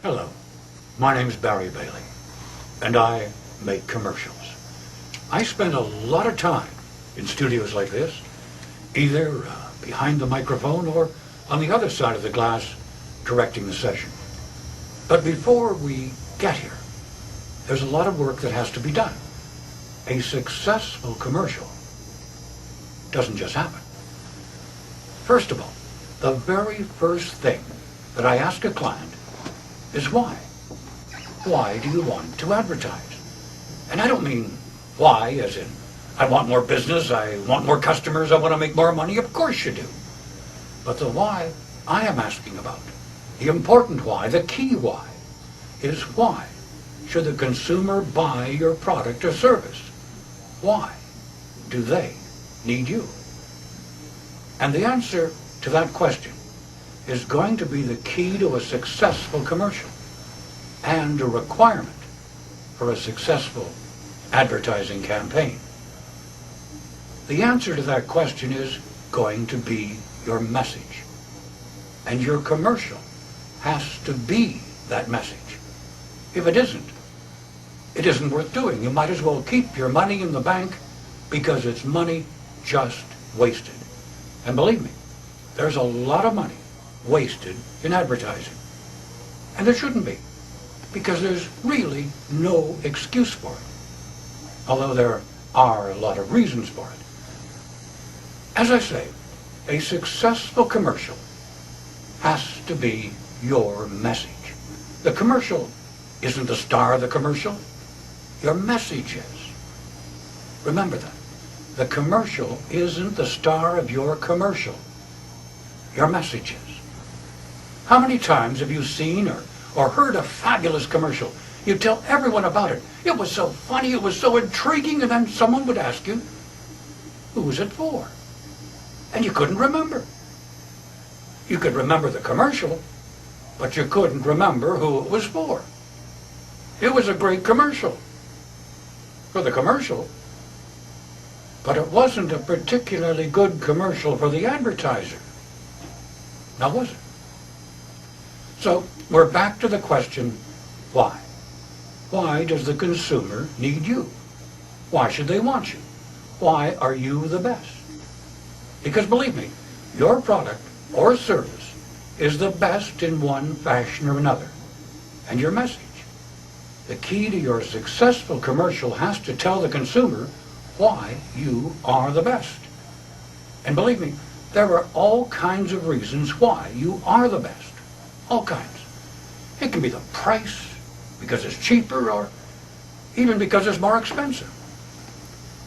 Hello, my name's Barry Bailey, and I make commercials. I spend a lot of time in studios like this, either behind the microphone or on the other side of the glass directing the session. But before we get here, there's a lot of work that has to be done. A successful commercial doesn't just happen. First of all, the very first thing that I ask a client is why. Why do you want to advertise? And I don't mean why as in, I want more business, I want more customers, I want to make more money. Of course you do. But the why I am asking about, the important why, the key why, is why should the consumer buy your product or service? Why do they need you? And the answer to that question is going to be the key to a successful commercial and a requirement for a successful advertising campaign. The answer to that question is going to be your message. And your commercial has to be that message. If it isn't worth doing. You might as well keep your money in the bank because it's money just wasted. And believe me, there's a lot of money wasted in advertising. And there shouldn't be, because there's really no excuse for it. Although there are a lot of reasons for it. As I say, a successful commercial has to be your message. The commercial isn't the star of the commercial. Your message is. Remember that. The commercial isn't the star of your commercial. Your message is. How many times have you seen or heard a fabulous commercial? You tell everyone about it. It was so funny, it was so intriguing, and then someone would ask you, who was it for? And you couldn't remember. You could remember the commercial, but you couldn't remember who it was for. It was a great commercial for the commercial, but it wasn't a particularly good commercial for the advertiser. Now was it? So we're back to the question, why? Why does the consumer need you? Why should they want you? Why are you the best? Because believe me, your product or service is the best in one fashion or another. And your message, the key to your successful commercial, has to tell the consumer why you are the best. And believe me, there are all kinds of reasons why you are the best. All kinds. It can be the price, because it's cheaper, or even because it's more expensive.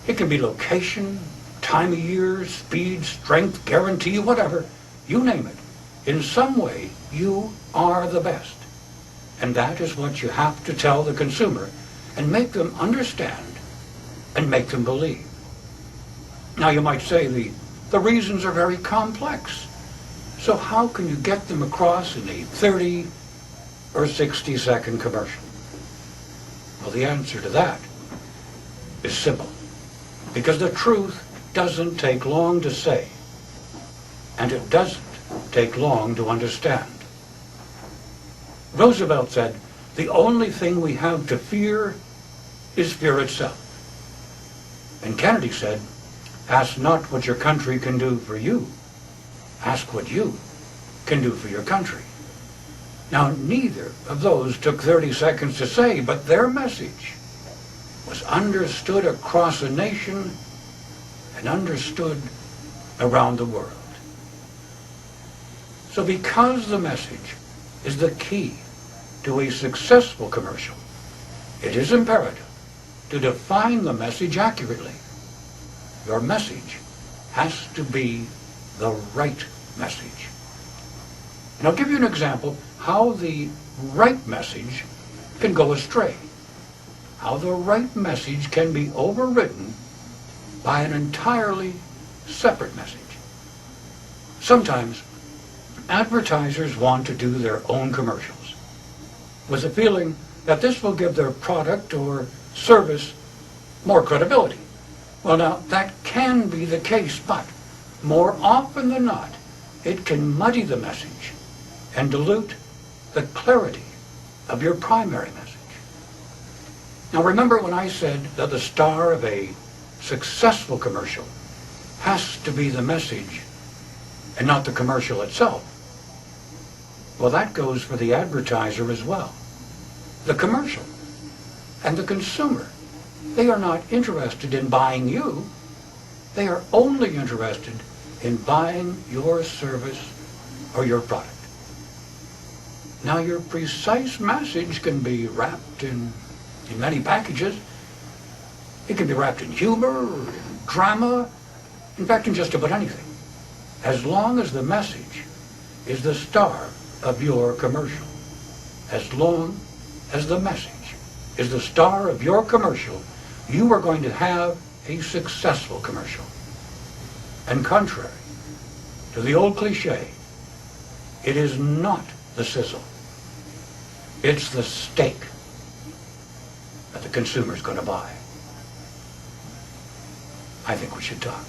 It can be location, time of year, speed, strength, guarantee, whatever. You name it. In some way, you are the best. And that is what you have to tell the consumer and make them understand and make them believe. Now you might say the reasons are very complex. So how can you get them across in a 30 or 60-second commercial? Well, the answer to that is simple. Because the truth doesn't take long to say, and it doesn't take long to understand. Roosevelt said, the only thing we have to fear is fear itself. And Kennedy said, ask not what your country can do for you. Ask what you can do for your country. Now, neither of those took 30 seconds to say, but their message was understood across a nation and understood around the world. So because the message is the key to a successful commercial, it is imperative to define the message accurately. Your message has to be the right message. And I'll give you an example how the right message can go astray. How the right message can be overridden by an entirely separate message. Sometimes advertisers want to do their own commercials with the feeling that this will give their product or service more credibility. Well, now, that can be the case, but more often than not, it can muddy the message and dilute the clarity of your primary message. Now remember when I said that the star of a successful commercial has to be the message and not the commercial itself. Well, that goes for the advertiser as well. The commercial and the consumer, they are not interested in buying you. They are only interested in buying your service or your product. Now, your precise message can be wrapped in many packages. It can be wrapped in humor, in drama, in fact, in just about anything, as long as the message is the star of your commercial. As long as the message is the star of your commercial, you are going to have a successful commercial. And contrary to the old cliche, it is not the sizzle. It's the steak that the consumer's going to buy. I think we should talk.